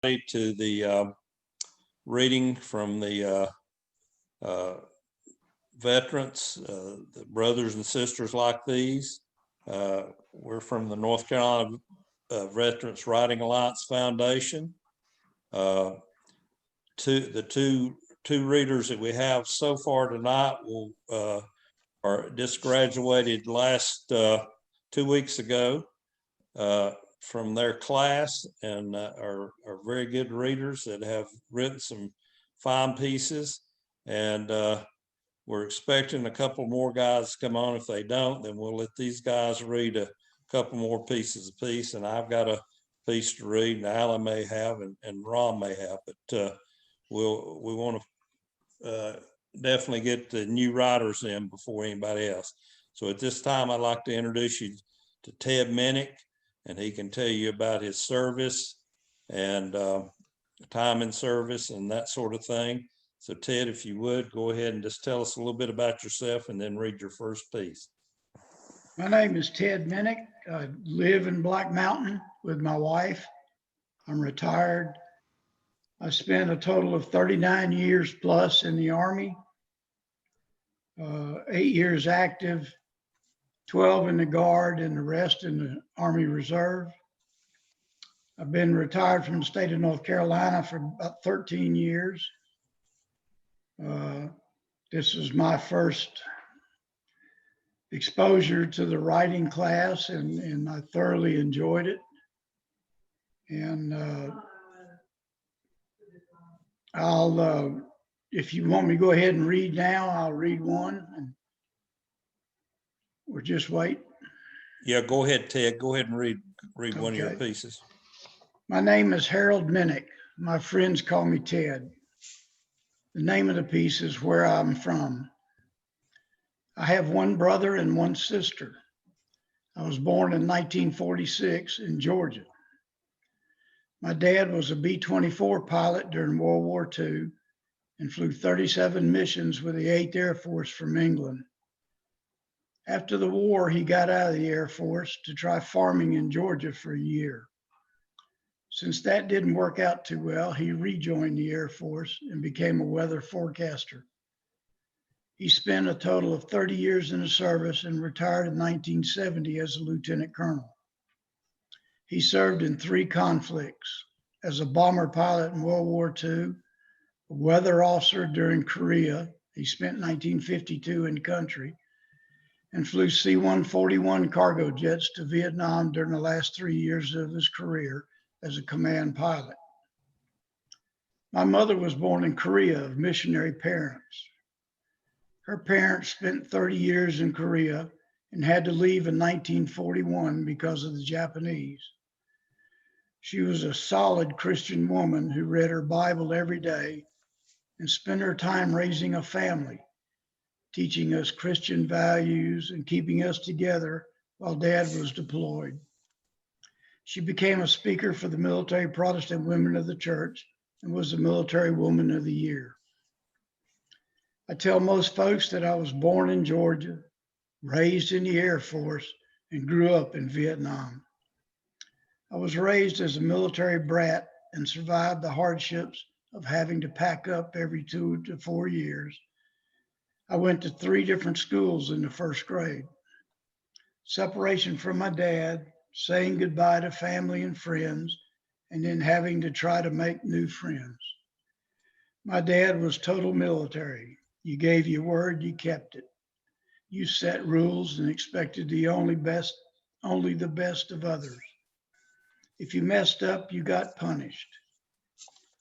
to the reading from the veterans, the brothers and sisters like these. We're from the North Carolina Veterans Writing Alliance Foundation. The two readers that we have so far tonight are just graduated last 2 weeks ago from their class, and are very good readers that have written some fine pieces. And we're expecting a couple more guys to come on. If they don't, then we'll let these guys read a couple more pieces apiece. And I've got a piece to read, and Alan may have, and Ron may have. But we want to definitely get the new writers in before anybody else. So at this time, I'd like to introduce you to Ted Minnick, and he can tell you about his service and time in service and that sort of thing. So Ted, if you would, go ahead and just tell us a little bit about yourself and then read your first piece. My name is Ted Minnick. I live in Black Mountain with my wife. I'm retired. I spent a total of 39 years plus in the Army, 8 years active, 12 in the Guard, and the rest in the Army Reserve. I've been retired from the state of North Carolina for about 13 years. This is my first exposure to the writing class, and I thoroughly enjoyed it. And if you want me to go ahead and read now, I'll read one, or just wait. Yeah, go ahead, Ted. Go ahead and read Okay. one of your pieces. My name is Harold Minnick. My friends call me Ted. The name of the piece is Where I'm From. I have one brother and one sister. I was born in 1946 in Georgia. My dad was a B-24 pilot during World War II and flew 37 missions with the 8th Air Force from England. After the war, he got out of the Air Force to try farming in Georgia for a year. Since that didn't work out too well, he rejoined the Air Force and became a weather forecaster. He spent a total of 30 years in the service and retired in 1970 as a lieutenant colonel. He served in 3 conflicts: as a bomber pilot in World War II, a weather officer during Korea. He spent 1952 in country, and flew C-141 cargo jets to Vietnam during the last 3 years of his career as a command pilot. My mother was born in Korea of missionary parents. Her parents spent 30 years in Korea and had to leave in 1941 because of the Japanese. She was a solid Christian woman who read her Bible every day and spent her time raising a family, teaching us Christian values and keeping us together while Dad was deployed. She became a speaker for the Military Protestant Women of the Church and was the Military Woman of the Year. I tell most folks that I was born in Georgia, raised in the Air Force, and grew up in Vietnam. I was raised as a military brat and survived the hardships of having to pack up every 2 to 4 years. I went to 3 different schools in the 1st grade. Separation from my dad, saying goodbye to family and friends, and then having to try to make new friends. My dad was total military. You gave your word, you kept it. You set rules and expected only the best of others. If you messed up, you got punished.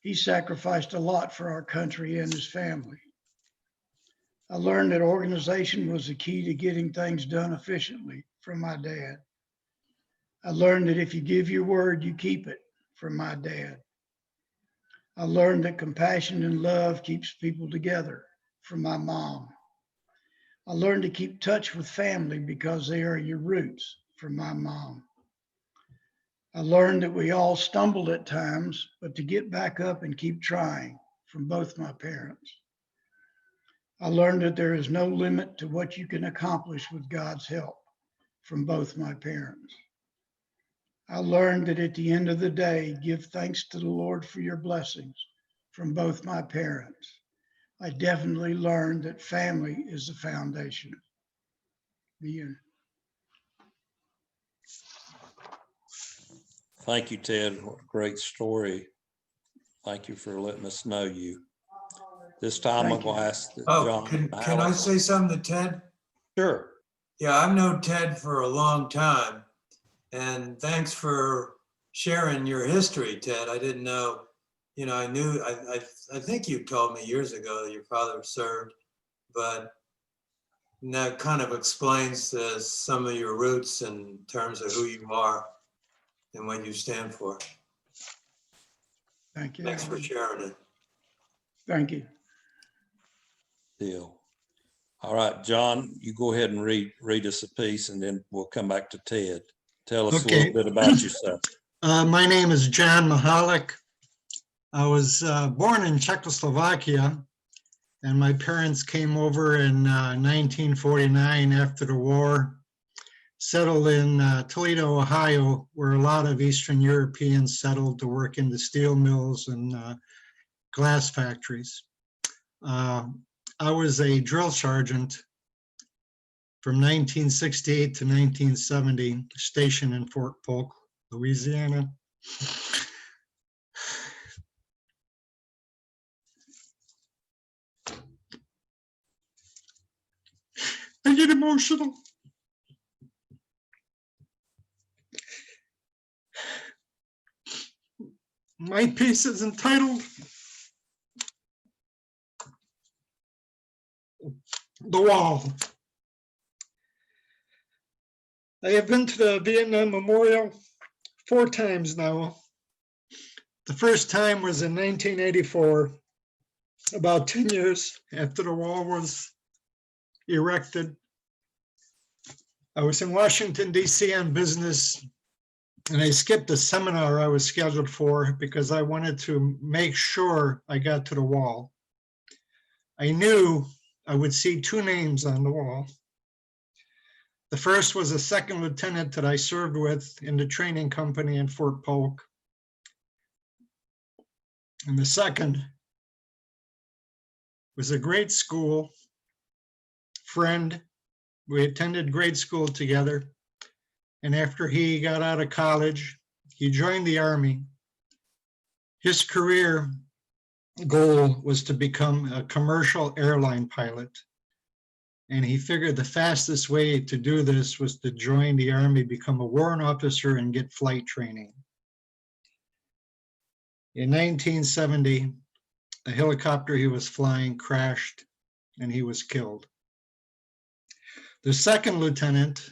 He sacrificed a lot for our country and his family. I learned that organization was the key to getting things done efficiently from my dad. I learned that if you give your word, you keep it from my dad. I learned that compassion and love keeps people together from my mom. I learned to keep touch with family because they are your roots from my mom. I learned that we all stumbled at times, but to get back up and keep trying from both my parents. I learned that there is no limit to what you can accomplish with God's help from both my parents. I learned that at the end of the day, give thanks to the Lord for your blessings from both my parents. I definitely learned that family is the foundation. The end. Thank you, Ted. What a great story. Thank you for letting us know you. This time I'm Thank you. going to ask that Oh, John. can I say something to Ted? Sure. Yeah, I've known Ted for a long time, and thanks for sharing your history, Ted. I didn't know, I think you told me years ago that your father served, but that kind of explains some of your roots in terms of who you are and what you stand for. Thank you. Thanks for sharing it. Thank you. Deal. All right, John, you go ahead and read us a piece, and then we'll come back to Ted. Tell us a little bit about yourself. My name is John Maholick. I was born in Czechoslovakia, and my parents came over in 1949 after the war, settled in Toledo, Ohio, where a lot of Eastern Europeans settled to work in the steel mills and glass factories. I was a drill sergeant from 1968 to 1970, stationed in Fort Polk, Louisiana. I get emotional. My piece is entitled "The Wall." I have been to the Vietnam Memorial 4 times now. The first time was in 1984, about 10 years after the wall was erected. I was in Washington, D.C. on business, and I skipped a seminar I was scheduled for because I wanted to make sure I got to the wall. I knew I would see 2 names on the wall. The first was a second lieutenant that I served with in the training company in Fort Polk. And the second was a grade school friend. We attended grade school together. And after he got out of college, he joined the Army. His career goal was to become a commercial airline pilot. And he figured the fastest way to do this was to join the Army, become a warrant officer, and get flight training. In 1970, the helicopter he was flying crashed and he was killed. The second lieutenant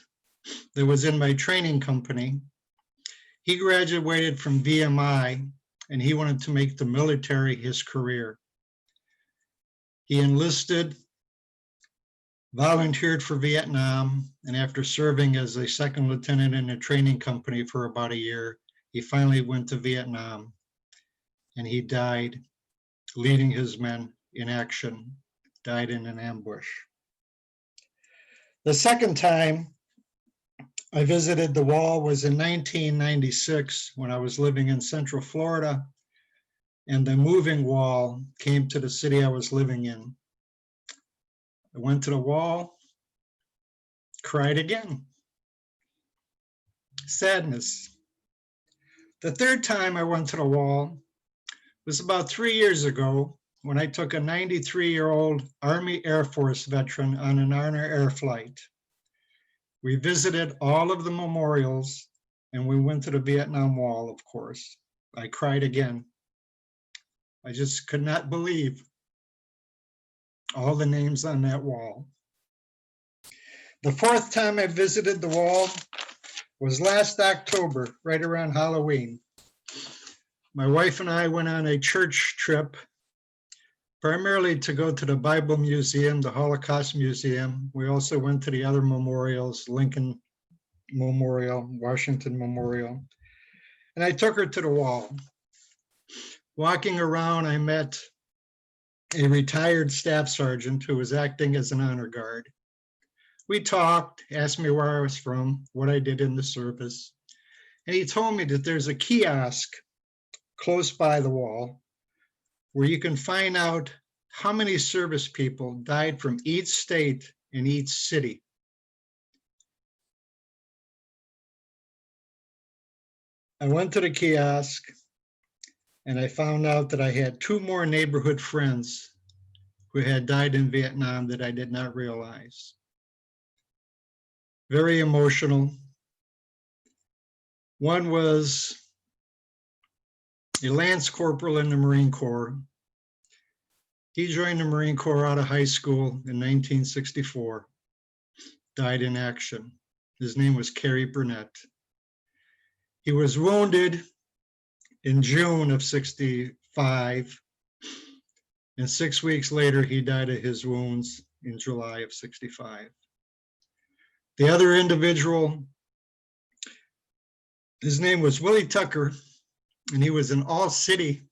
that was in my training company, he graduated from VMI and he wanted to make the military his career. He enlisted, volunteered for Vietnam, and after serving as a second lieutenant in a training company for about a year, he finally went to Vietnam and he died leading his men in action, died in an ambush. The second time I visited the wall was in 1996 when I was living in Central Florida, and the moving wall came to the city I was living in. I went to the wall, cried again. Sadness. The third time I went to the wall was about 3 years ago when I took a 93-year-old Army Air Force veteran on an honor air flight. We visited all of the memorials and we went to the Vietnam Wall, of course. I cried again. I just could not believe all the names on that wall. The fourth time I visited the wall was last October, right around Halloween. My wife and I went on a church trip, primarily to go to the Bible Museum, the Holocaust Museum. We also went to the other memorials, Lincoln Memorial, Washington Memorial, and I took her to the wall. Walking around, I met a retired staff sergeant who was acting as an honor guard. We talked, asked me where I was from, what I did in the service. And he told me that there's a kiosk close by the wall where you can find out how many service people died from each state in each city. I went to the kiosk and I found out that I had 2 more neighborhood friends who had died in Vietnam that I did not realize. Very emotional. One was a Lance Corporal in the Marine Corps. He joined the Marine Corps out of high school in 1964, died in action. His name was Kerry Burnett. He was wounded in June of 65, and 6 weeks later, he died of his wounds in July of 65. The other individual, his name was Willie Tucker, and he was an all-city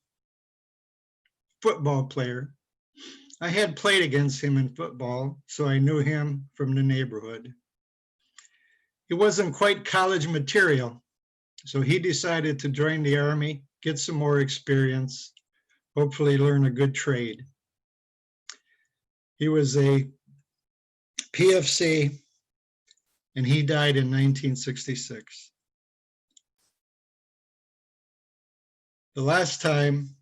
football player. I had played against him in football, so I knew him from the neighborhood. He wasn't quite college material, so he decided to join the Army, get some more experience, hopefully learn a good trade. He was a PFC, and he died in 1966. The last time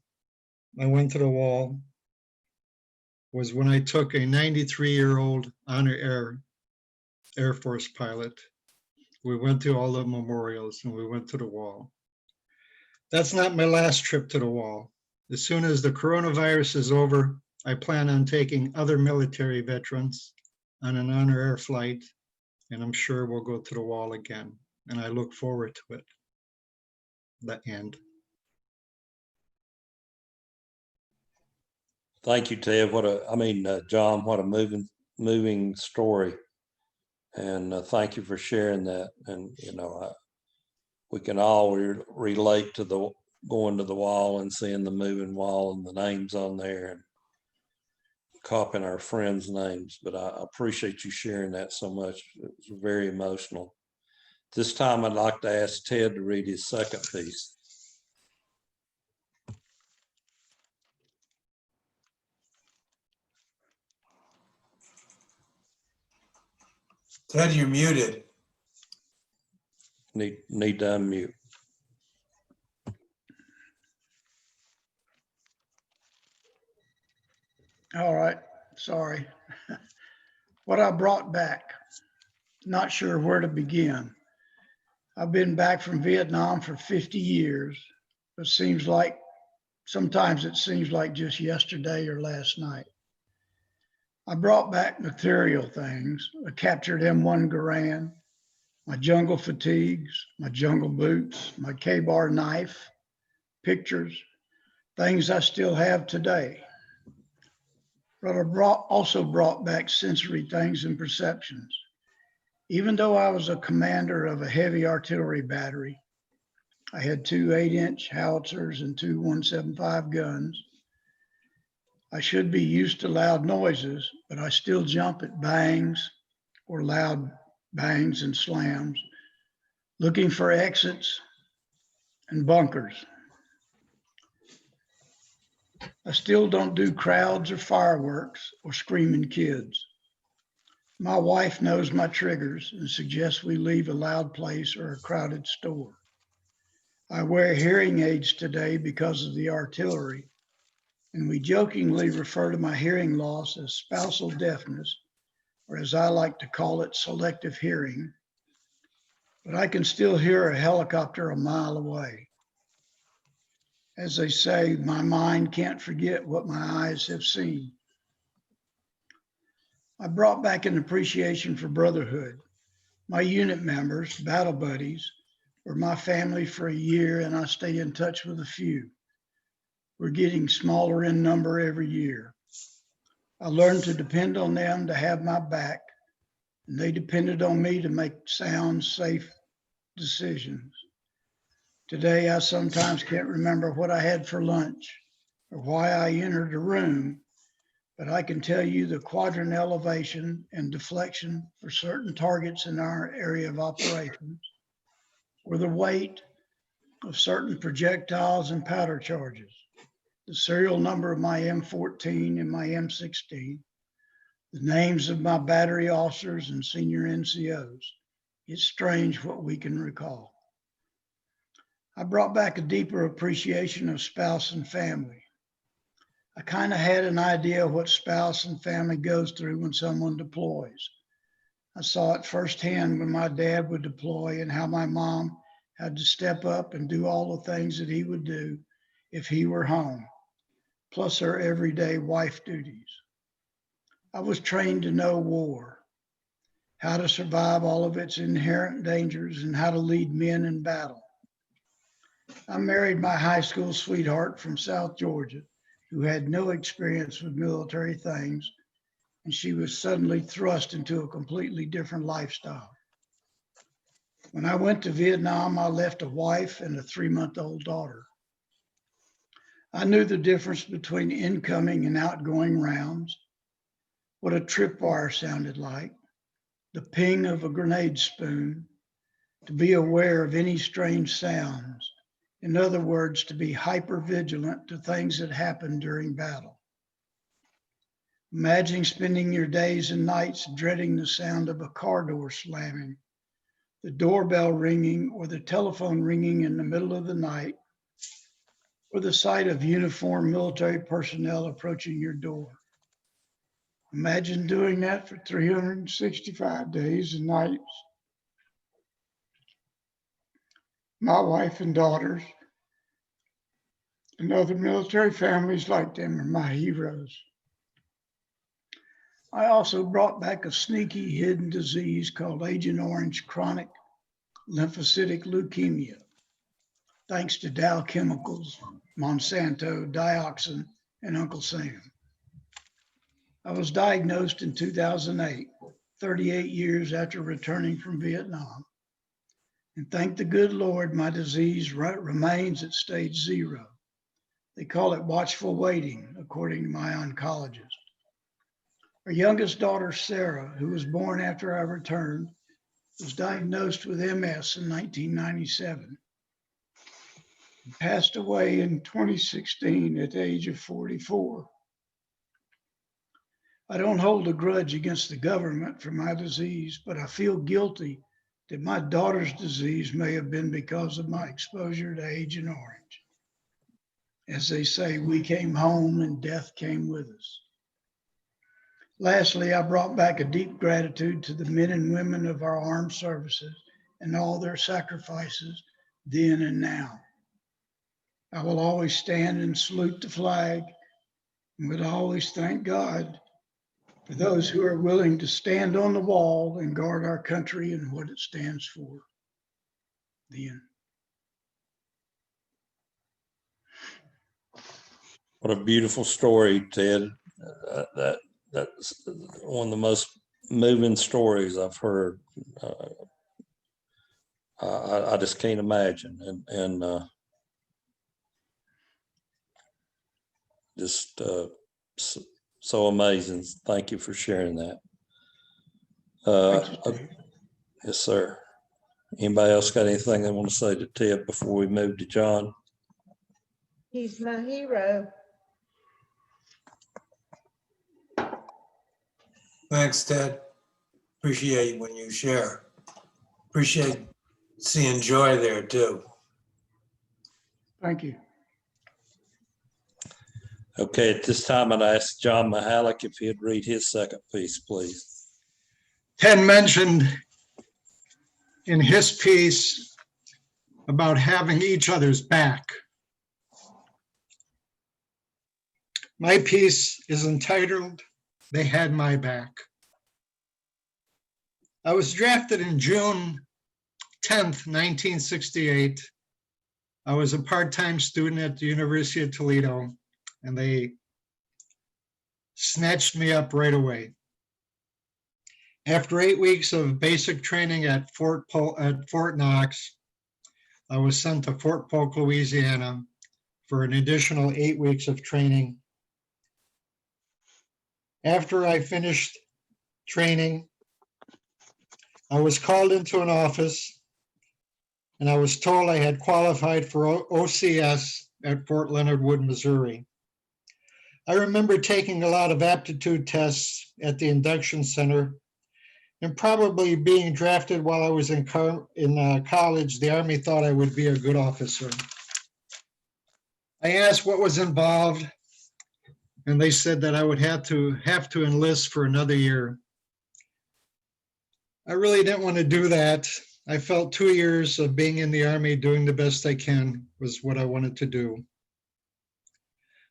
I went to the wall was when I took a 93-year-old Honor Air Force pilot. We went to all the memorials and we went to the wall. That's not my last trip to the wall. As soon as the coronavirus is over, I plan on taking other military veterans on an Honor Air flight, and I'm sure we'll go to the wall again, and I look forward to it. The end. Thank you, Ted. John, what a moving story. And thank you for sharing that. And, we can all relate to the going to the wall and seeing the moving wall and the names on there and copying our friends' names. But I appreciate you sharing that so much. It was very emotional. This time I'd like to ask Ted to read his second piece. Ted, you're muted. Need to unmute. All right, sorry. What I brought back, not sure where to begin. I've been back from Vietnam for 50 years. Sometimes it seems like just yesterday or last night. I brought back material things, a captured M1 Garand, my jungle fatigues, my jungle boots, my K-bar knife, pictures, things I still have today. But I also brought back sensory things and perceptions. Even though I was a commander of a heavy artillery battery, I had 2 8-inch howitzers and 2 175 guns. I should be used to loud noises, but I still jump at bangs or loud bangs and slams, looking for exits and bunkers. I still don't do crowds or fireworks or screaming kids. My wife knows my triggers and suggests we leave a loud place or a crowded store. I wear hearing aids today because of the artillery, and we jokingly refer to my hearing loss as spousal deafness, or as I like to call it, selective hearing. But I can still hear a helicopter a mile away. As they say, my mind can't forget what my eyes have seen. I brought back an appreciation for brotherhood. My unit members, battle buddies, were my family for a year, and I stay in touch with a few. We're getting smaller in number every year. I learned to depend on them to have my back, and they depended on me to make sound, safe decisions. Today, I sometimes can't remember what I had for lunch or why I entered a room, but I can tell you the quadrant elevation and deflection for certain targets in our area of operations. or the weight of certain projectiles and powder charges, the serial number of my M14 and my M16, the names of my battery officers and senior NCOs. It's strange what we can recall. I brought back a deeper appreciation of spouse and family. I kind of had an idea of what spouse and family goes through when someone deploys. I saw it firsthand when my dad would deploy and how my mom had to step up and do all the things that he would do if he were home, plus her everyday wife duties. I was trained to know war, how to survive all of its inherent dangers, and how to lead men in battle. I married my high school sweetheart from South Georgia, who had no experience with military things, and she was suddenly thrust into a completely different lifestyle. When I went to Vietnam, I left a wife and a 3-month-old daughter. I knew the difference between incoming and outgoing rounds, what a tripwire sounded like, the ping of a grenade spoon, to be aware of any strange sounds. In other words, to be hyper vigilant to things that happen during battle. Imagine spending your days and nights dreading the sound of a car door slamming, the doorbell ringing, or the telephone ringing in the middle of the night, or the sight of uniformed military personnel approaching your door. Imagine doing that for 365 days and nights. My wife and daughters and other military families like them are my heroes. I also brought back a sneaky hidden disease called Agent Orange chronic lymphocytic leukemia, thanks to Dow Chemicals, Monsanto, Dioxin, and Uncle Sam. I was diagnosed in 2008, 38 years after returning from Vietnam. And thank the good Lord, my disease remains at stage 0. They call it watchful waiting, according to my oncologist. Our youngest daughter, Sarah, who was born after I returned, was diagnosed with MS in 1997 and passed away in 2016 at the age of 44. I don't hold a grudge against the government for my disease, but I feel guilty that my daughter's disease may have been because of my exposure to Agent Orange. As they say, we came home and death came with us. Lastly, I brought back a deep gratitude to the men and women of our armed services and all their sacrifices then and now. I will always stand and salute the flag and would always thank God for those who are willing to stand on the wall and guard our country and what it stands for. The end. What a beautiful story, Ted. That's one of the most moving stories I've heard. I just can't imagine, and just so amazing. Thank you for sharing that. Yes, sir. Anybody else got anything they want to say to Ted before we move to John? He's my hero. Thanks, Ted. Appreciate when you share. Appreciate seeing joy there too. Thank you. Okay, at this time, I'd ask John Maholick if he'd read his second piece, please. Ted mentioned in his piece about having each other's back. My piece is entitled, "They Had My Back." I was drafted in June 10th, 1968. I was a part-time student at the University of Toledo, and they snatched me up right away. After 8 weeks of basic training at Fort Knox, I was sent to Fort Polk, Louisiana for an additional 8 weeks of training. After I finished training, I was called into an office and I was told I had qualified for OCS at Fort Leonard Wood, Missouri. I remember taking a lot of aptitude tests at the induction center and probably being drafted while I was in college. The Army thought I would be a good officer. I asked what was involved, and they said that I would have to enlist for another year. I really didn't want to do that. I felt 2 years of being in the Army, doing the best I can, was what I wanted to do.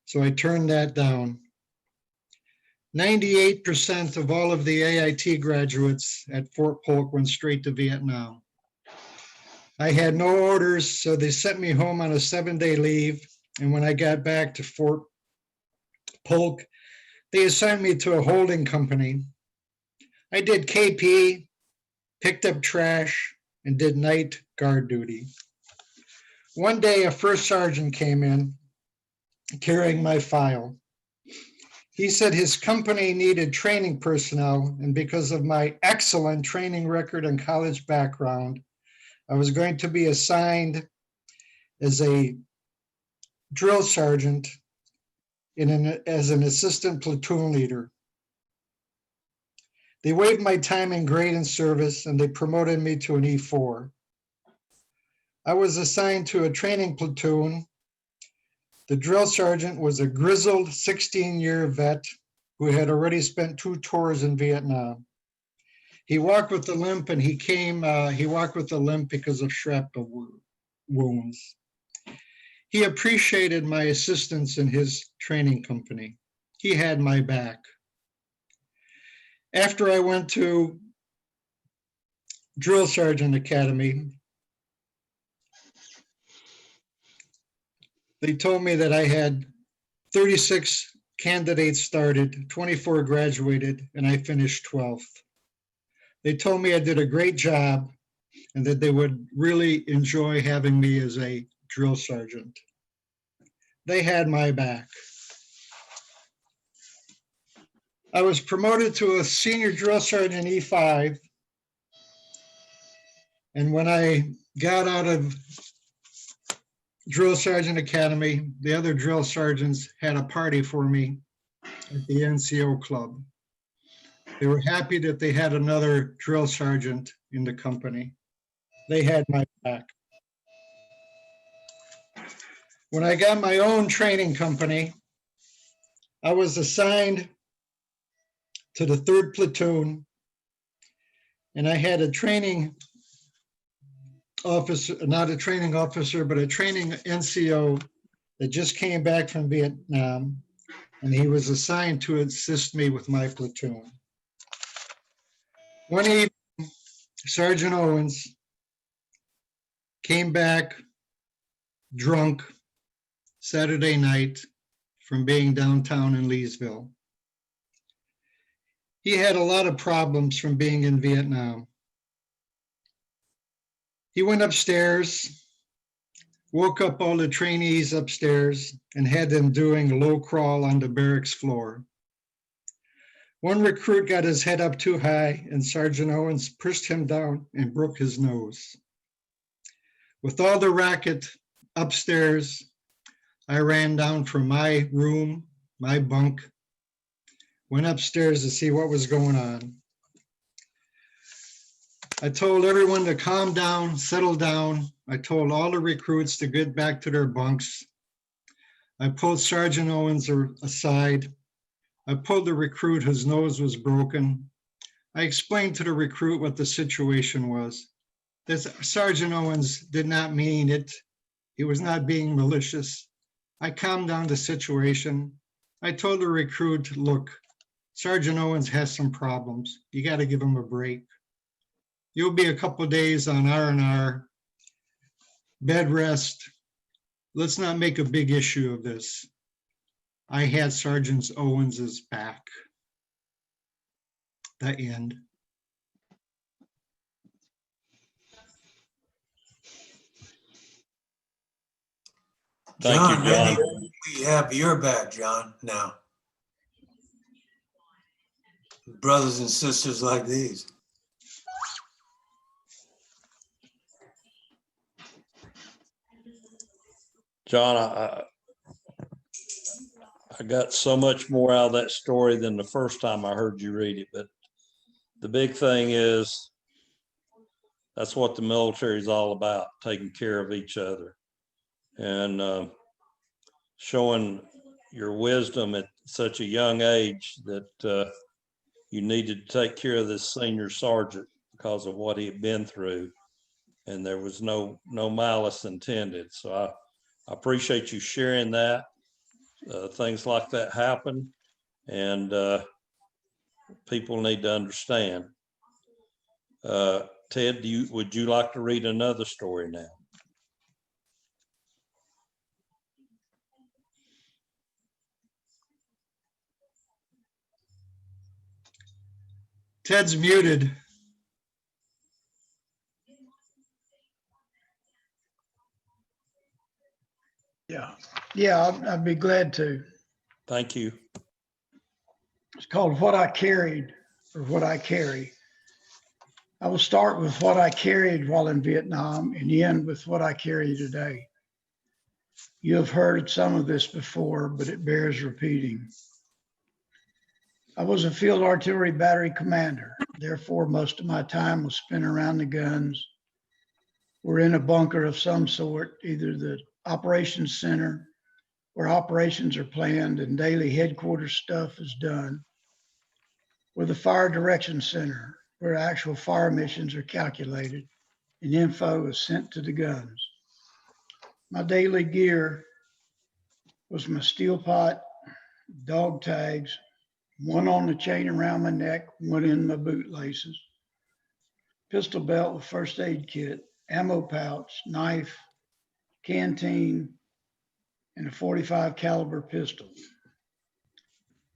So I turned that down. 98% of all of the AIT graduates at Fort Polk went straight to Vietnam. I had no orders, so they sent me home on a 7-day leave. And when I got back to Fort Polk, they assigned me to a holding company. I did KP, picked up trash, and did night guard duty. One day, a first sergeant came in carrying my file. He said his company needed training personnel, and because of my excellent training record and college background, I was going to be assigned as a drill sergeant as an assistant platoon leader. They waived my time and grade in service, and they promoted me to an E4. I was assigned to a training platoon. The drill sergeant was a grizzled 16-year vet who had already spent 2 tours in Vietnam. He walked with a limp, and he walked with a limp because of shrapnel wounds. He appreciated my assistance in his training company. He had my back. After I went to Drill Sergeant Academy, they told me that I had 36 candidates started, 24 graduated, and I finished 12th. They told me I did a great job and that they would really enjoy having me as a drill sergeant. They had my back. I was promoted to a senior drill sergeant E5. And when I got out of Drill Sergeant Academy, the other drill sergeants had a party for me at the NCO club. They were happy that they had another drill sergeant in the company. They had my back. When I got my own training company, I was assigned to the 3rd platoon, and I had a training officer, not a training officer, but a training NCO that just came back from Vietnam, and he was assigned to assist me with my platoon. One evening, Sergeant Owens came back drunk Saturday night from being downtown in Leesville. He had a lot of problems from being in Vietnam. He went upstairs, woke up all the trainees upstairs, and had them doing a low crawl on the barracks floor. One recruit got his head up too high, and Sergeant Owens pushed him down and broke his nose. With all the racket upstairs, I ran down from my room, my bunk, went upstairs to see what was going on. I told everyone to calm down, settle down. I told all the recruits to get back to their bunks. I pulled Sergeant Owens aside. I pulled the recruit whose nose was broken. I explained to the recruit what the situation was. That Sergeant Owens did not mean it. He was not being malicious. I calmed down the situation. I told the recruit, look, Sergeant Owens has some problems. You got to give him a break. You'll be a couple of days on R&R, bed rest. Let's not make a big issue of this. I had Sergeant Owens's back. The end. Thank you, John. maybe we have your back, John, now. Brothers and sisters like these. John, I got so much more out of that story than the first time I heard you read it, but the big thing is that's what the military is all about, taking care of each other and showing your wisdom at such a young age that you needed to take care of this senior sergeant because of what he had been through. And there was no malice intended. So I appreciate you sharing that. Things like that happen, and people need to understand. Ted, would you like to read another story now? Ted's muted. Yeah, I'd be glad to. Thank you. It's called What I Carried, or What I Carry. I will start with what I carried while in Vietnam and end with what I carry today. You have heard some of this before, but it bears repeating. I was a field artillery battery commander. Therefore, most of my time was spent around the guns. We're in a bunker of some sort, either the operations center where operations are planned and daily headquarters stuff is done, or the fire direction center where actual fire missions are calculated and info is sent to the guns. My daily gear was my steel pot, dog tags, one on the chain around my neck, one in my boot laces, pistol belt with first aid kit, ammo pouch, knife, canteen, and a .45 caliber pistol.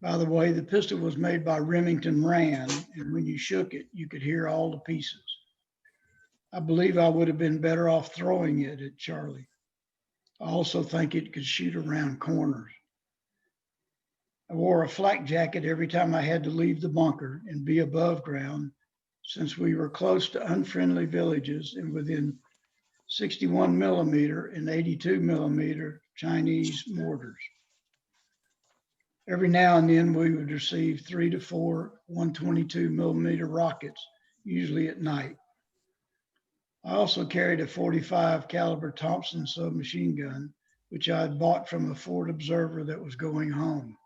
By the way, the pistol was made by Remington Rand, and when you shook it, you could hear all the pieces. I believe I would have been better off throwing it at Charlie. I also think it could shoot around corners. I wore a flak jacket every time I had to leave the bunker and be above ground, since we were close to unfriendly villages and within 61 millimeter and 82 millimeter Chinese mortars. Every now and then we would receive 3 to 4 122 millimeter rockets, usually at night. I also carried a .45 caliber Thompson submachine gun, which I had bought from a Ford observer that was going home.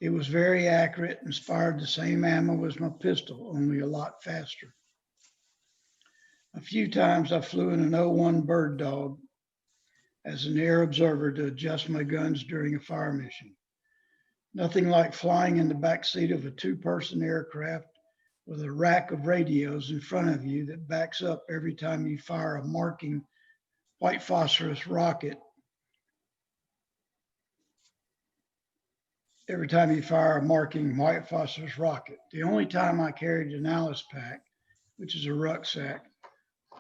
It was very accurate and fired the same ammo as my pistol, only a lot faster. A few times I flew in an 01 Bird Dog as an air observer to adjust my guns during a fire mission. Nothing like flying in the back seat of a two-person aircraft with a rack of radios in front of you that backs up every time you fire a marking white phosphorus rocket. Every time you fire a marking white phosphorus rocket. The only time I carried an Alice pack, which is a rucksack,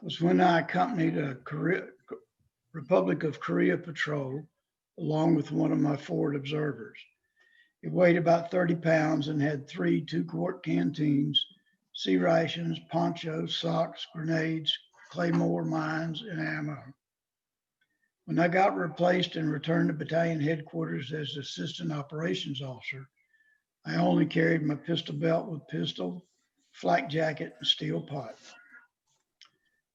was when I accompanied a Republic of Korea patrol along with one of my Ford observers. It weighed about 30 pounds and had 3 2-quart canteens, sea rations, ponchos, socks, grenades, claymore mines, and ammo. When I got replaced and returned to battalion headquarters as assistant operations officer, I only carried my pistol belt with pistol, flak jacket, and steel pot.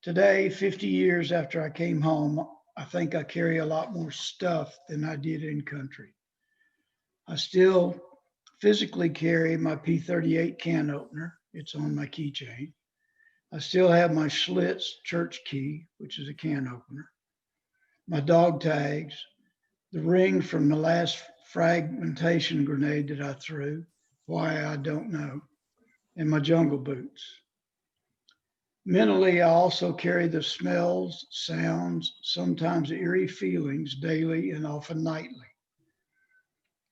Today, 50 years after I came home, I think I carry a lot more stuff than I did in country. I still physically carry my P38 can opener. It's on my keychain. I still have my Schlitz church key, which is a can opener, my dog tags, the ring from the last fragmentation grenade that I threw, why I don't know, and my jungle boots. Mentally, I also carry the smells, sounds, sometimes eerie feelings daily and often nightly.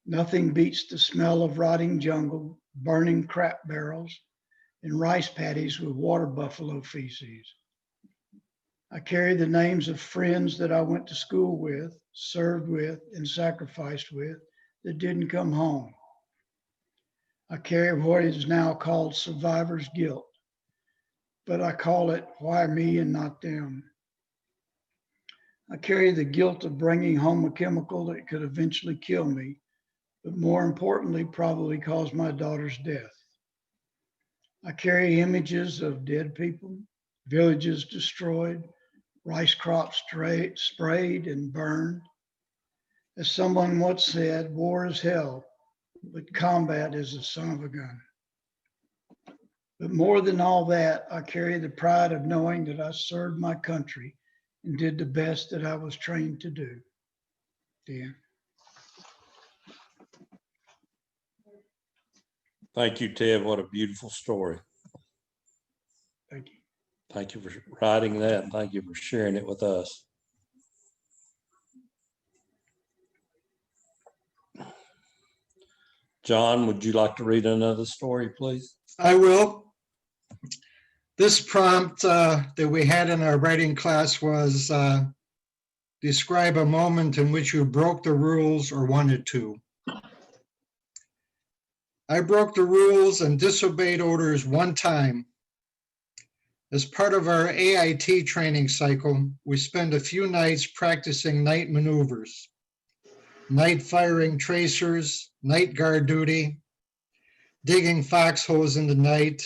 Nothing beats the smell of rotting jungle, burning crap barrels, and rice paddies with water buffalo feces. I carry the names of friends that I went to school with, served with, and sacrificed with that didn't come home. I carry what is now called survivor's guilt, but I call it why me and not them. I carry the guilt of bringing home a chemical that could eventually kill me, but more importantly, probably cause my daughter's death. I carry images of dead people, villages destroyed, rice crops sprayed and burned. As someone once said, war is hell, but combat is the son of a gun. But more than all that, I carry the pride of knowing that I served my country and did the best that I was trained to do. Dan. Thank you, Ted. What a beautiful story. Thank you. Thank you for writing that. And thank you for sharing it with us. John, would you like to read another story, please? I will. This prompt that we had in our writing class was describe a moment in which you broke the rules or wanted to. I broke the rules and disobeyed orders one time. As part of our AIT training cycle, we spend a few nights practicing night maneuvers, night firing tracers, night guard duty, digging foxholes in the night,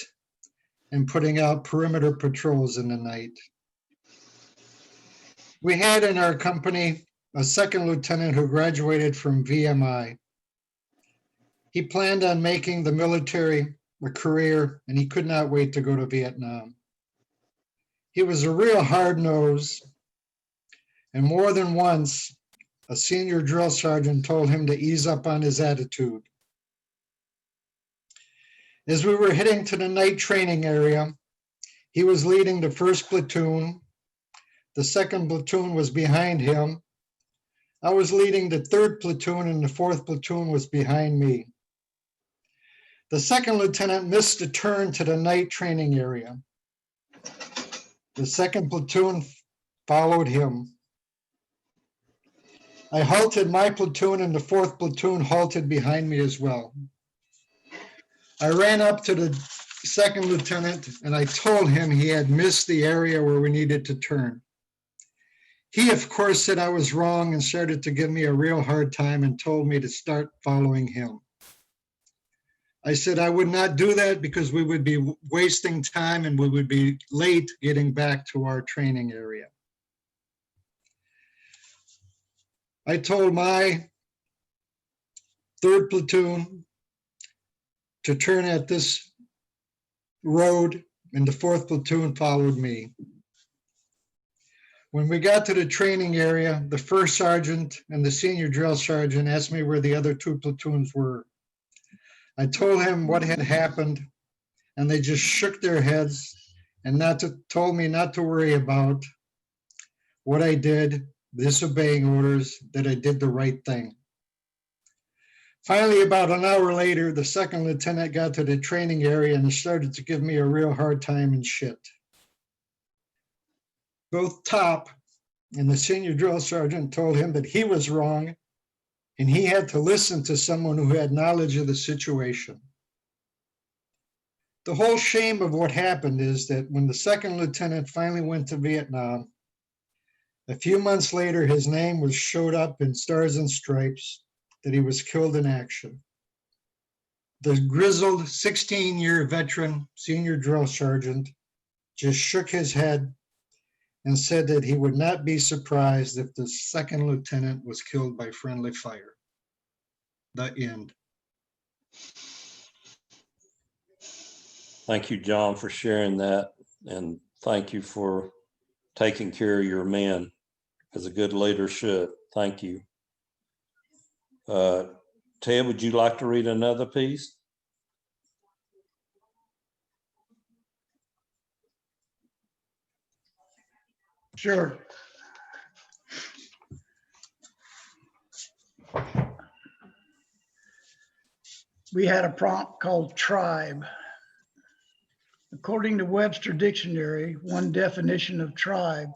and putting out perimeter patrols in the night. We had in our company a second lieutenant who graduated from VMI. He planned on making the military a career, and he could not wait to go to Vietnam. He was a real hard nose, and more than once, a senior drill sergeant told him to ease up on his attitude. As we were heading to the night training area, he was leading the first platoon. The second platoon was behind him. I was leading the third platoon, and the fourth platoon was behind me. The second lieutenant missed a turn to the night training area. The second platoon followed him. I halted my platoon, and the fourth platoon halted behind me as well. I ran up to the second lieutenant and I told him he had missed the area where we needed to turn. He, of course, said I was wrong and started to give me a real hard time and told me to start following him. I said I would not do that because we would be wasting time and we would be late getting back to our training area. I told my third platoon to turn at this road, and the fourth platoon followed me. When we got to the training area, the first sergeant and the senior drill sergeant asked me where the other two platoons were. I told him what had happened, and they just shook their heads and told me not to worry about what I did, disobeying orders, that I did the right thing. Finally, about an hour later, the second lieutenant got to the training area and started to give me a real hard time and shit. Both Top and the senior drill sergeant told him that he was wrong and he had to listen to someone who had knowledge of the situation. The whole shame of what happened is that when the second lieutenant finally went to Vietnam, a few months later, his name showed up in Stars and Stripes that he was killed in action. The grizzled 16-year veteran senior drill sergeant just shook his head and said that he would not be surprised if the second lieutenant was killed by friendly fire. The end. Thank you, John, for sharing that. And thank you for taking care of your men as a good leader should. Thank you. Ted, would you like to read another piece? Sure. We had a prompt called tribe. According to Webster Dictionary, one definition of tribe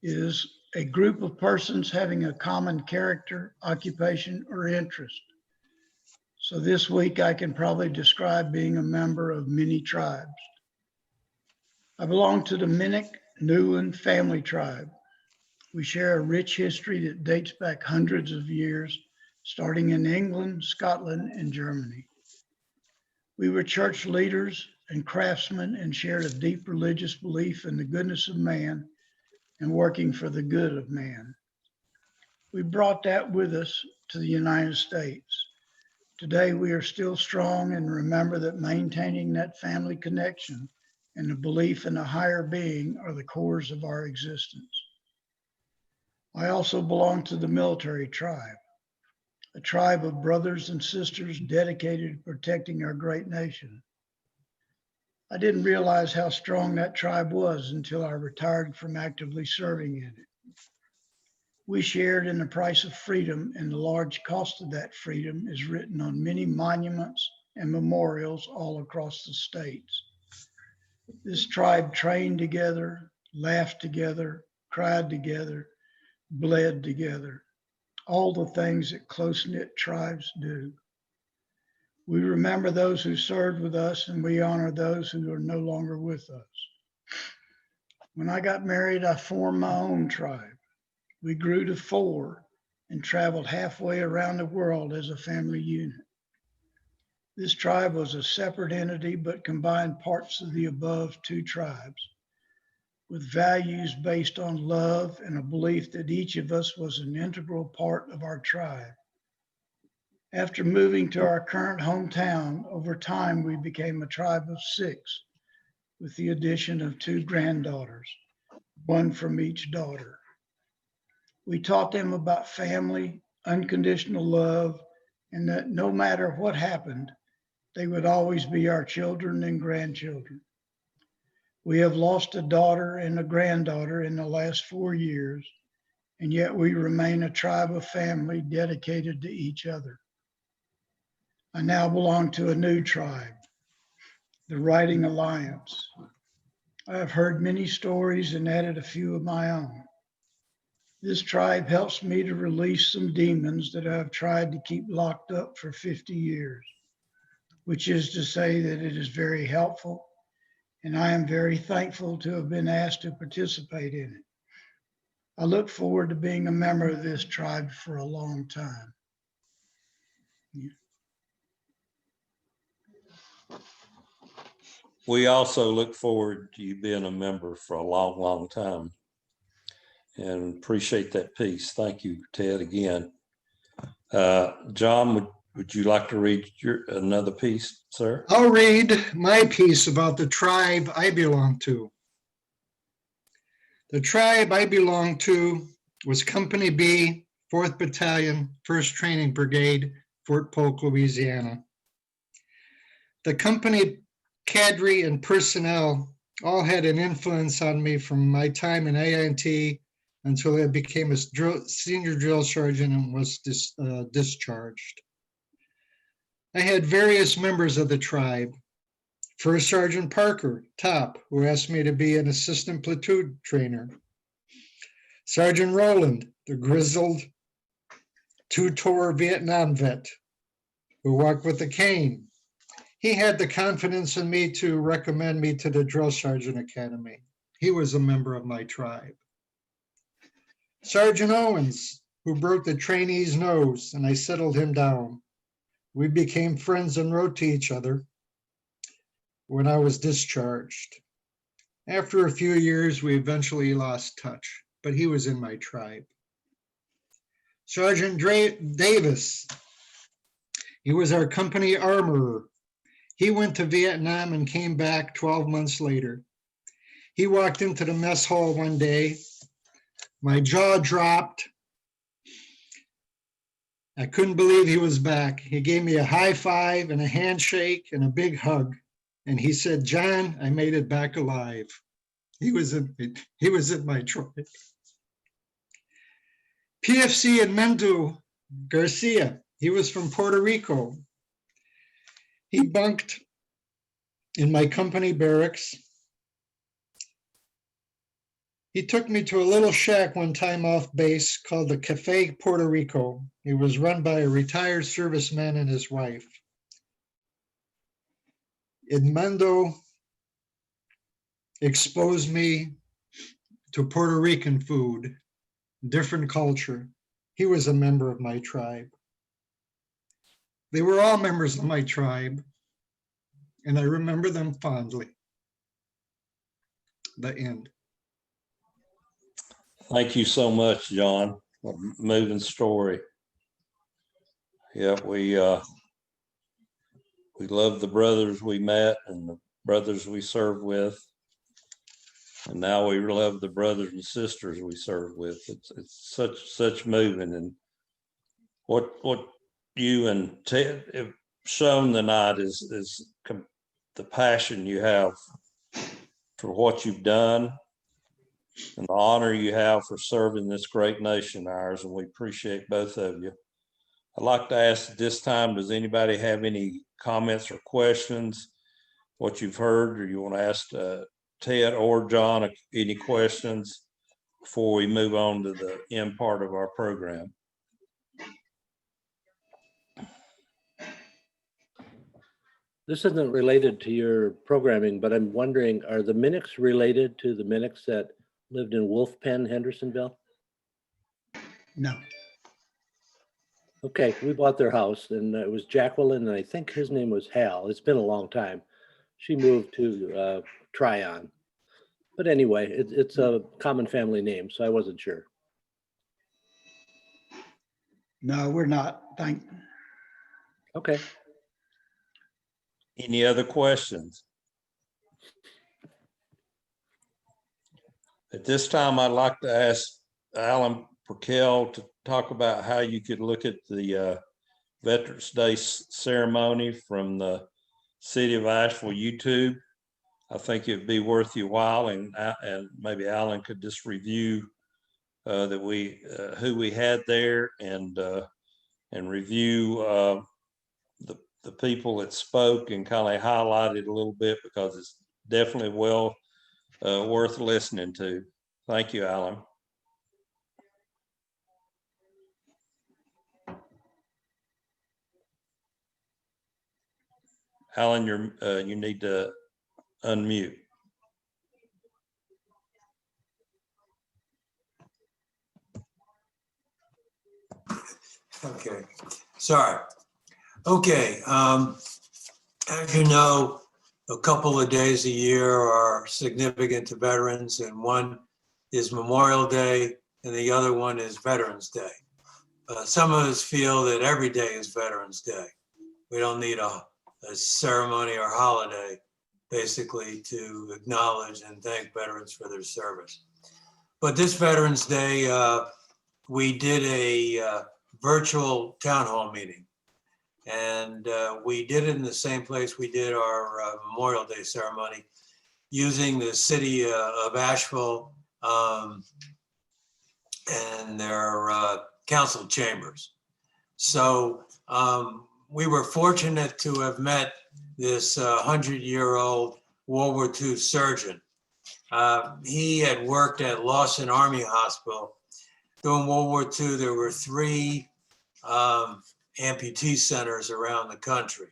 is a group of persons having a common character, occupation, or interest. So this week I can probably describe being a member of many tribes. I belong to the Minnick Nuan family tribe. We share a rich history that dates back hundreds of years, starting in England, Scotland, and Germany. We were church leaders and craftsmen and shared a deep religious belief in the goodness of man and working for the good of man. We brought that with us to the United States. Today, we are still strong and remember that maintaining that family connection and the belief in a higher being are the cores of our existence. I also belong to the military tribe, a tribe of brothers and sisters dedicated to protecting our great nation. I didn't realize how strong that tribe was until I retired from actively serving in it. We shared in the price of freedom, and the large cost of that freedom is written on many monuments and memorials all across the states. This tribe trained together, laughed together, cried together, bled together, all the things that close-knit tribes do. We remember those who served with us, and we honor those who are no longer with us. When I got married, I formed my own tribe. We grew to 4 and traveled halfway around the world as a family unit. This tribe was a separate entity, but combined parts of the above 2 tribes, with values based on love and a belief that each of us was an integral part of our tribe. After moving to our current hometown, over time we became a tribe of 6, with the addition of 2 granddaughters, 1 from each daughter. We taught them about family, unconditional love, and that no matter what happened, they would always be our children and grandchildren. We have lost a daughter and a granddaughter in the last 4 years, and yet we remain a tribe of family dedicated to each other. I now belong to a new tribe, the Writing Alliance. I have heard many stories and added a few of my own. This tribe helps me to release some demons that I've tried to keep locked up for 50 years, which is to say that it is very helpful, and I am very thankful to have been asked to participate in it. I look forward to being a member of this tribe for a long time. We also look forward to you being a member for a long, long time. And appreciate that piece. Thank you, Ted, again. John, would you like to read another piece, sir? I'll read my piece about the tribe I belong to. The tribe I belonged to was Company B, 4th Battalion, 1st Training Brigade, Fort Polk, Louisiana. The company cadre and personnel all had an influence on me from my time in AIT until I became a senior drill sergeant and was discharged. I had various members of the tribe. First Sergeant Parker, top, who asked me to be an assistant platoon trainer. Sergeant Rowland, the grizzled 2-tour Vietnam vet who walked with a cane. He had the confidence in me to recommend me to the Drill Sergeant Academy. He was a member of my tribe. Sergeant Owens, who broke the trainee's nose, and I settled him down. We became friends and wrote to each other when I was discharged. After a few years, we eventually lost touch, but he was in my tribe. Sergeant Davis, he was our company armorer. He went to Vietnam and came back 12 months later. He walked into the mess hall one day. My jaw dropped. I couldn't believe he was back. He gave me a high five and a handshake and a big hug. And he said, "John, I made it back alive." He was in my tribe. PFC Edmundo Garcia, he was from Puerto Rico. He bunked in my company barracks. He took me to a little shack one time off base called the Cafe Puerto Rico. It was run by a retired serviceman and his wife. Edmundo exposed me to Puerto Rican food. different culture. He was a member of my tribe. They were all members of my tribe, and I remember them fondly. The end. Thank you so much, John. What a moving story. Yeah, we love the brothers we met and the brothers we served with. And now we love the brothers and sisters we serve with. It's such moving. And what you and Ted have shown tonight is the passion you have for what you've done and the honor you have for serving this great nation ours. And we appreciate both of you. I'd like to ask at this time, does anybody have any comments or questions, what you've heard, or you want to ask Ted or John any questions before we move on to the end part of our program? This isn't related to your programming, but I'm wondering, are the Minnicks related to the Minnicks that lived in Wolf Pen, Hendersonville? No. Okay, we bought their house and it was Jacqueline, and I think his name was Hal. It's been a long time. She moved to Tryon. But anyway, it's a common family name, so I wasn't sure. No, we're not. Okay. Any other questions? At this time, I'd like to ask Alan Perkel to talk about how you could look at the Veterans Day ceremony from the City of Asheville YouTube. I think it'd be worth your while, and maybe Alan could just review who we had there and review the people that spoke and kind of highlight it a little bit, because it's definitely well worth listening to. Thank you, Alan. Alan, you need to unmute. Okay, sorry. Okay, as you know, a couple of days a year are significant to veterans, and one is Memorial Day and the other one is Veterans Day. Some of us feel that every day is Veterans Day. We don't need a ceremony or holiday, basically, to acknowledge and thank veterans for their service. But this Veterans Day, we did a virtual town hall meeting. And we did it in the same place we did our Memorial Day ceremony, using the city of Asheville and their council chambers. So we were fortunate to have met this 100-year-old World War II surgeon. He had worked at Lawson Army Hospital. During World War II, there were 3 amputee centers around the country.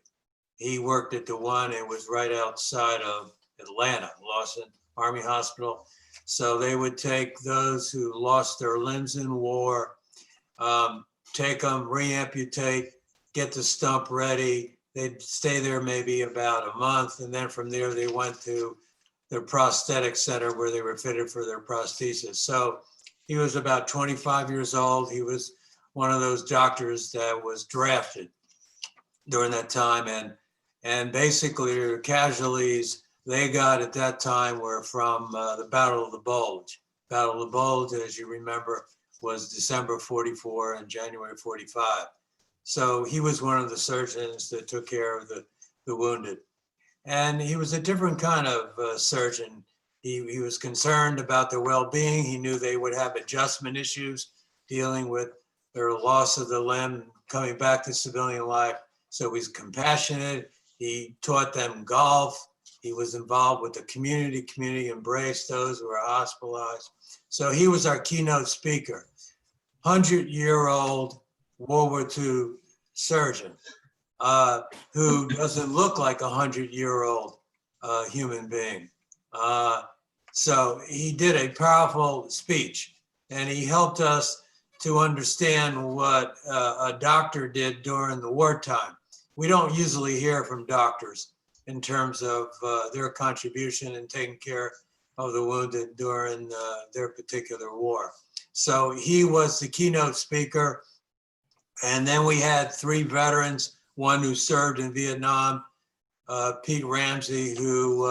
He worked at the one, it was right outside of Atlanta, Lawson Army Hospital. So they would take those who lost their limbs in war, take them, re-amputate, get the stump ready. They'd stay there maybe about a month. And then from there, they went to their prosthetic center where they were fitted for their prosthesis. So he was about 25 years old. He was one of those doctors that was drafted during that time. And basically the casualties they got at that time were from the Battle of the Bulge. Battle of the Bulge, as you remember, was December 44 and January 45. So he was one of the surgeons that took care of the wounded. And he was a different kind of surgeon. He was concerned about their well-being. He knew they would have adjustment issues dealing with their loss of the limb, coming back to civilian life. So he's compassionate. He taught them golf. He was involved with the community. Community embraced those who were hospitalized. So he was our keynote speaker. 100-year-old World War II surgeon who doesn't look like a 100-year-old human being. So he did a powerful speech. and he helped us to understand what a doctor did during the wartime. We don't usually hear from doctors in terms of their contribution in taking care of the wounded during their particular war. So he was the keynote speaker. And then we had 3 veterans, one who served in Vietnam, Pete Ramsey, who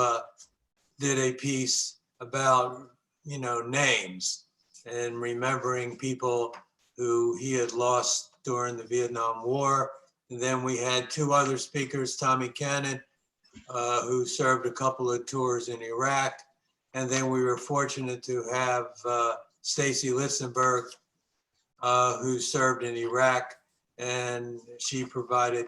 did a piece about, names and remembering people who he had lost during the Vietnam War. And then we had 2 other speakers, Tommy Cannon, who served a couple of tours in Iraq. And then we were fortunate to have Stacy Litzenberg, who served in Iraq, and she provided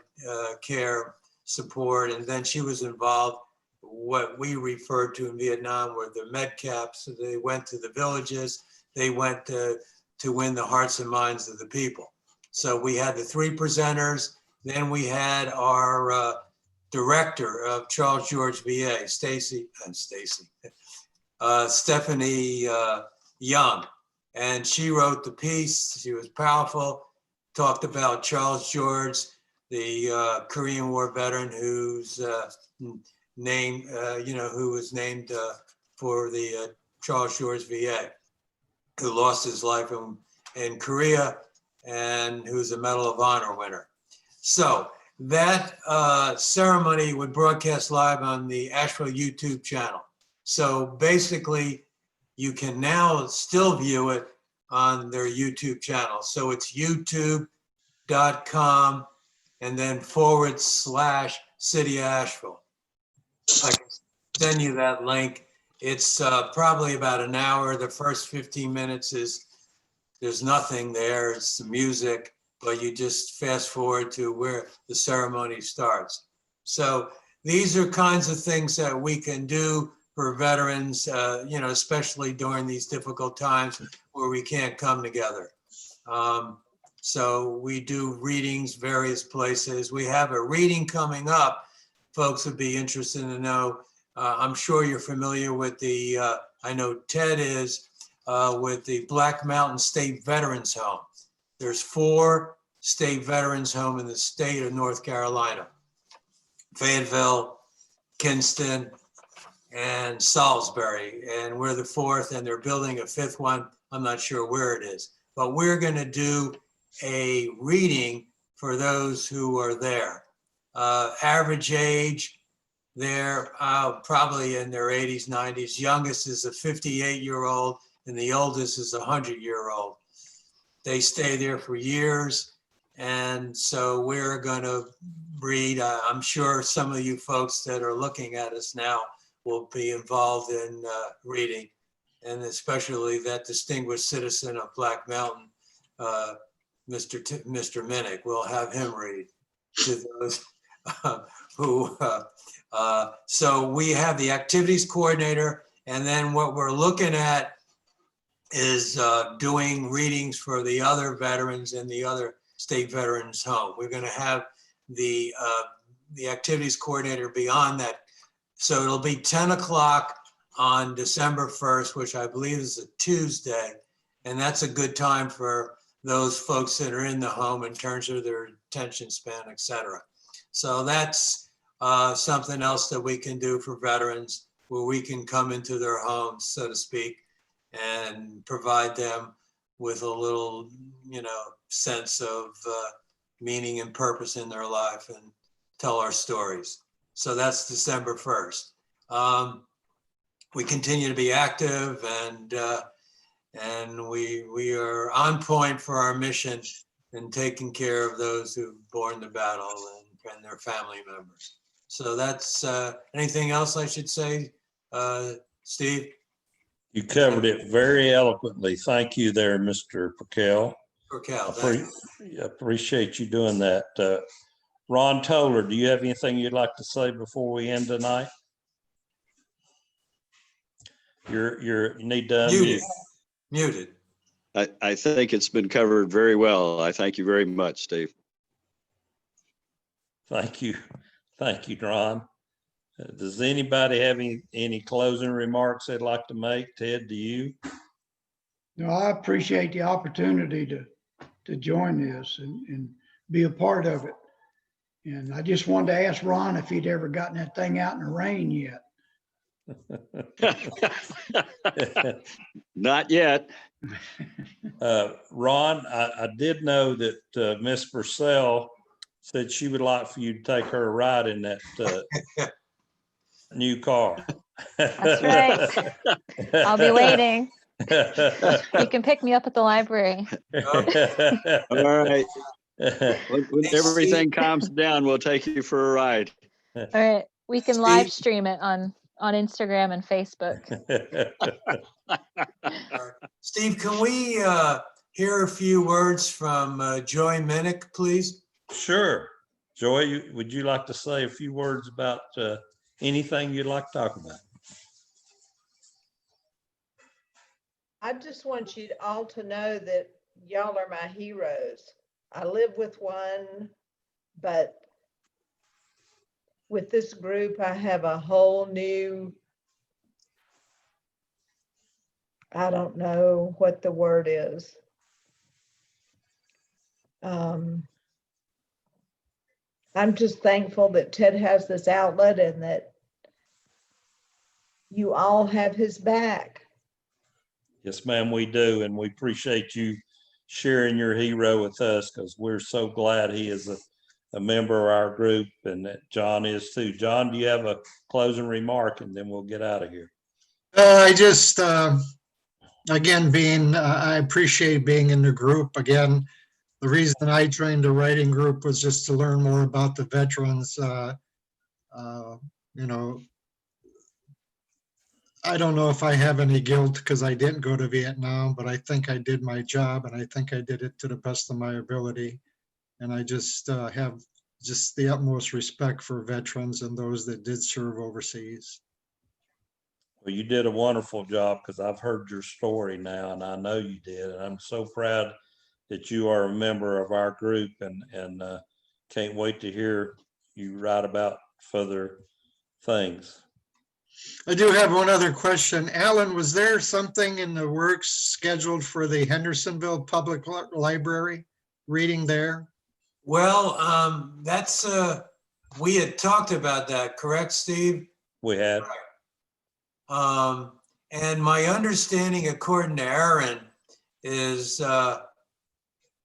care, support, and then she was involved what we referred to in Vietnam were the med caps. So they went to the villages, they went to win the hearts and minds of the people. So we had the 3 presenters, then we had our director of Charles George VA, Stephanie Young, and she wrote the piece. She was powerful, talked about Charles George, the Korean War veteran whose name, who was named for the Charles George VA, who lost his life in Korea and who's a Medal of Honor winner. So that ceremony would broadcast live on the Asheville YouTube channel. So basically, you can now still view it on their YouTube channel. So it's youtube.com and then /City Asheville. I can send you that link. It's probably about an hour. The first 15 minutes there's nothing there. It's the music, but you just fast forward to where the ceremony starts. So these are kinds of things that we can do for veterans, especially during these difficult times where we can't come together. So we do readings various places. We have a reading coming up. Folks would be interested to know. I'm sure you're familiar with the, I know Ted is, with the Black Mountain State Veterans Home. There's 4 state veterans home in the state of North Carolina: Fayetteville, Kinston, and Salisbury. And we're the 4th, and they're building a 5th one. I'm not sure where it is, but we're going to do a reading for those who are there. Average age, they're probably in their 80s, 90s. Youngest is a 58-year-old, and the oldest is a 100-year-old. They stay there for years. And so we're going to read. I'm sure some of you folks that are looking at us now will be involved in reading, and especially that distinguished citizen of Black Mountain, Mr. Minnick. We'll have him read to those who, so we have the activities coordinator, and then what we're looking at is doing readings for the other veterans in the other state veterans home. We're going to have the activities coordinator beyond that. So it'll be 10 o'clock on December 1st, which I believe is a Tuesday. And that's a good time for those folks that are in the home in terms of their attention span, et cetera. So that's something else that we can do for veterans, where we can come into their homes, so to speak, and provide them with a little, sense of meaning and purpose in their life and tell our stories. So that's December 1st. We continue to be active, and we are on point for our mission in taking care of those who've borne the battle and their family members. So that's anything else I should say, Steve? You covered it very eloquently. Thank you there, Mr. Perkel. Appreciate you doing that. Ron Toller, do you have anything you'd like to say before we end tonight? You need to unmute. Muted. I think it's been covered very well. I thank you very much, Steve. Thank you. Thank you, Ron. Does anybody have any closing remarks they'd like to make? Ted, do you? No, I appreciate the opportunity to join this and be a part of it. And I just wanted to ask Ron if he'd ever gotten that thing out in the rain yet. Not yet. Ron, I did know that Miss Purcell said she would like for you to take her a ride in that new car. That's right. I'll be waiting. You can pick me up at the library. All right. When everything calms down, we'll take you for a ride. All right. We can live stream it on Instagram and Facebook. Steve, can we hear a few words from Joy Minnick, please? Sure. Joy, would you like to say a few words about anything you'd like to talk about? I just want you all to know that y'all are my heroes. I live with one, but with this group, I have a whole new, I don't know what the word is. I'm just thankful that Ted has this outlet and that you all have his back. Yes, ma'am, we do. And we appreciate you sharing your hero with us because we're so glad he is a member of our group and that John is too. John, do you have a closing remark and then we'll get out of here? I just, again, I appreciate being in the group. Again, the reason I joined the writing group was just to learn more about the veterans. You know, I don't know if I have any guilt because I didn't go to Vietnam, but I think I did my job and I think I did it to the best of my ability. And I just have just the utmost respect for veterans and those that did serve overseas. Well, you did a wonderful job because I've heard your story now and I know you did. And I'm so proud that you are a member of our group and can't wait to hear you write about further things. I do have one other question. Alan, was there something in the works scheduled for the Hendersonville Public Library reading there? Well, that's, we had talked about that, correct, Steve? We had. And my understanding, according to Aaron, is the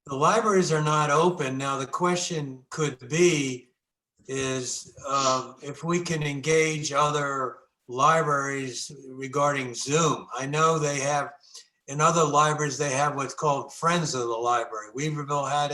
libraries are not open. Now, the question could be is if we can engage other libraries regarding Zoom. I know they have, in other libraries, they have what's called Friends of the Library. Weaverville had it.